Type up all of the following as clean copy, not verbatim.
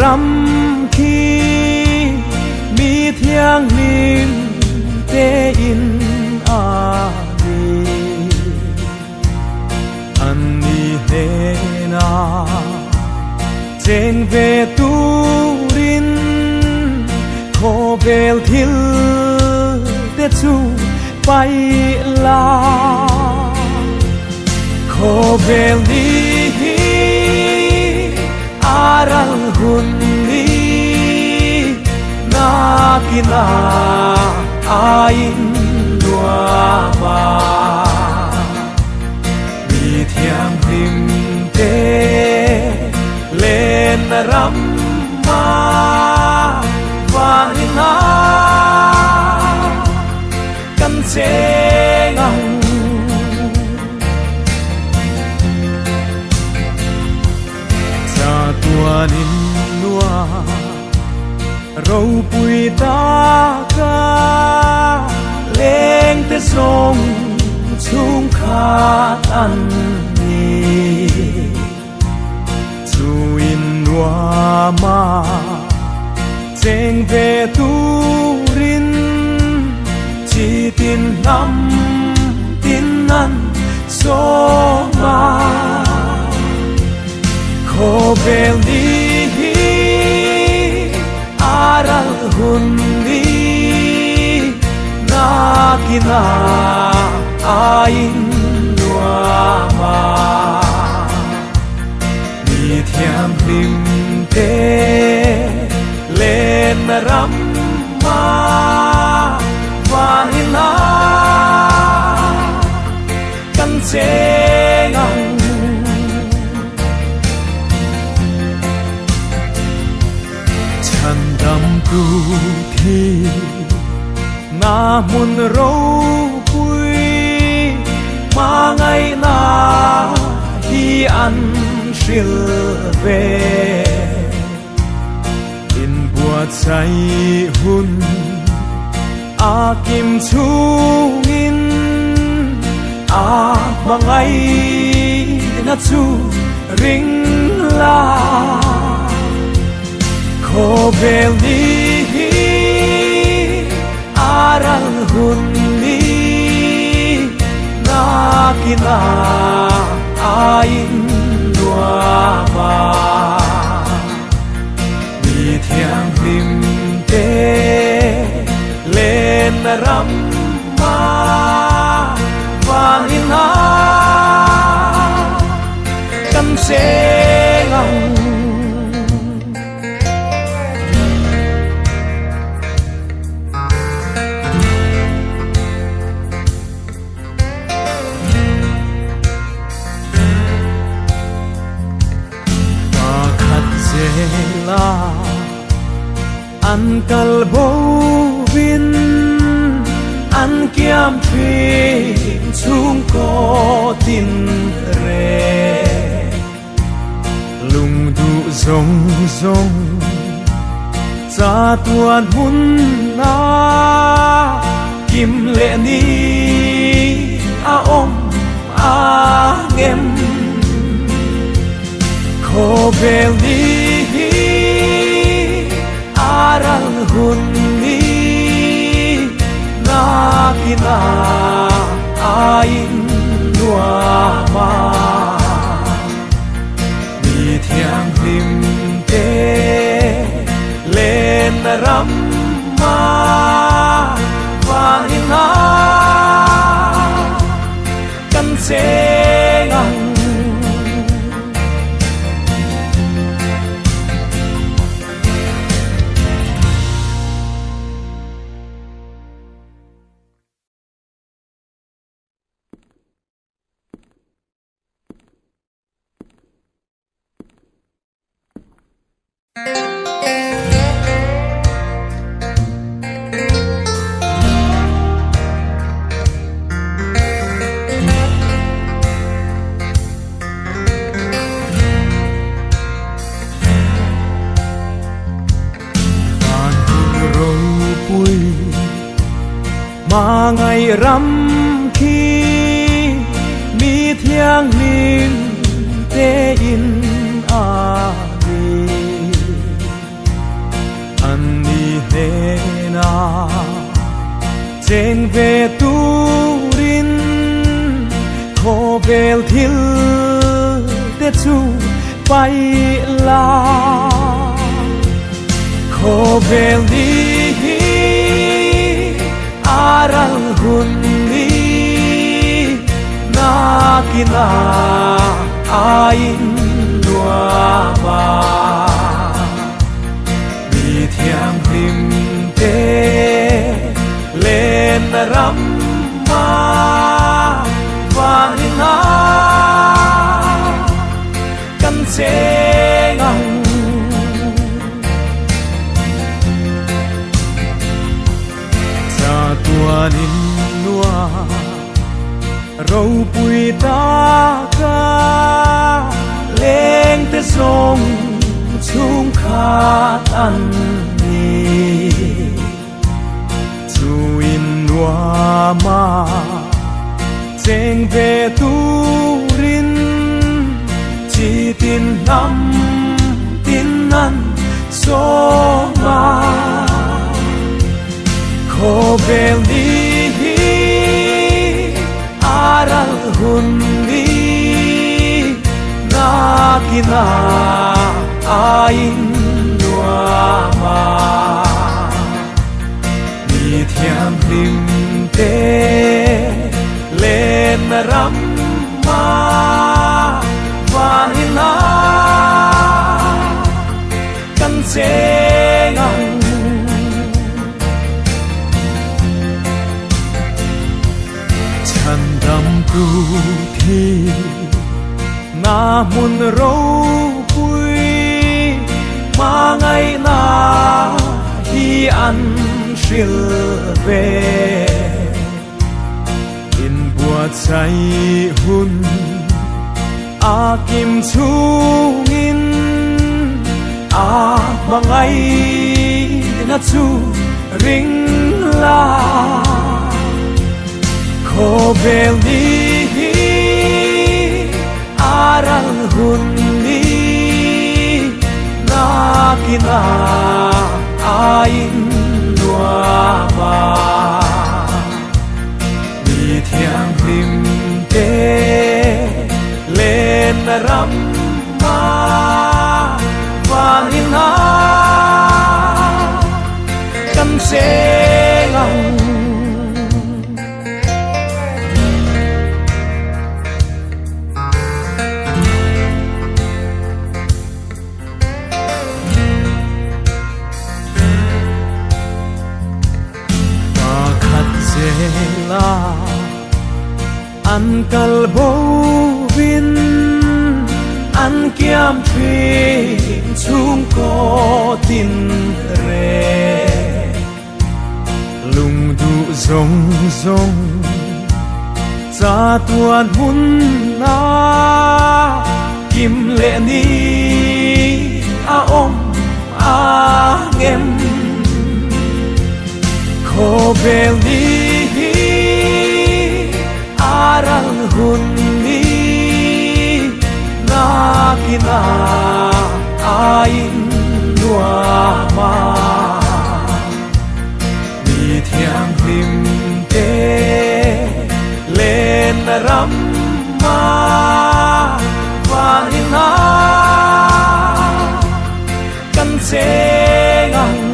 รำคีมีเทียงนิมเตอินอาดีอันนี้เฮนาเจงเวตูรินโคเบลทิลเตจูไปลาโคเบลนี้อารัลหุนนี้นากินาอาอินดัวมามีเทียงริมเตเลนรำมาวานินากันเจงังตัวนินนัวเราปุยตากาเลงแต่ทรงชุงขาอันนี้จูอินนัวมาเจงเวตูรินจีตินนำตินนั้นโซมาโคเบลนี้อารัลหุนนี้นากินาอาอินดัวมามีเทียมริมเตเลนรำมาวานินากันเจงังฉันดำดูที่นามุนเราปุยมาไงนาที่อันชิลเวอินบัวใจหุ่นอากิมชูงินอามาไงนาจูริงลาโคเบลนี้อารัลหุนนี้นากินาอาอินดัวมามีเทียงริมเตเลนรำมาวานินากันเจงังอันกัลโบวินอันเกียมพีชุงโกตินเรลุงดูซงซงจาตัวมุนนากิมเลนีอาอมอาเงมโคเบลนี้อารัลหุนนี้นากินาอาอินดัวมามีเทียงริมเตเลนรำมาวานินากันเจงังมาไงรำคีมีเทียงนิมเตอินอาดี chênh về tu rin khô bèl thil để chu bay la khô bèl đi aral hun đi na kina ain lua ma mi thiang lim te lên ram ma vang na căn chế ngang sa tua nin lua râu bụi ta ca lên te sông chung khát ăn ni chu in lua ma chênh về tu rin chỉ tin năm tin ăn số ma khô bèl đi aral hun đi na kina ain lua ma mi thiam lim te lên ram ma vang na căn chế ngang chan dam tu thi na mun râu bụi mà ngày na hi ăn shil về in bua cháy hun a kim chungin a mangai na chu ring la khô bèl đi aral hun đi na kina ain lua ma mi thiang lim te lên ram ma vang na căn chế ngang la an kal bo vin an kiam thri chung ko tin re lung du zong zong cha tuan hun na kim lệ ni a om a ngem khô bèl đi aral hun ni na kina ain lua ma mi thiang lim te lên ram ma vang na căn chế ngang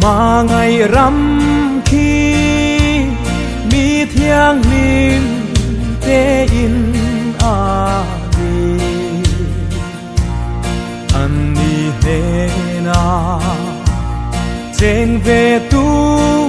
mà ngày rằm khi mi thiang lim te in a đi an đi he na chênh về tu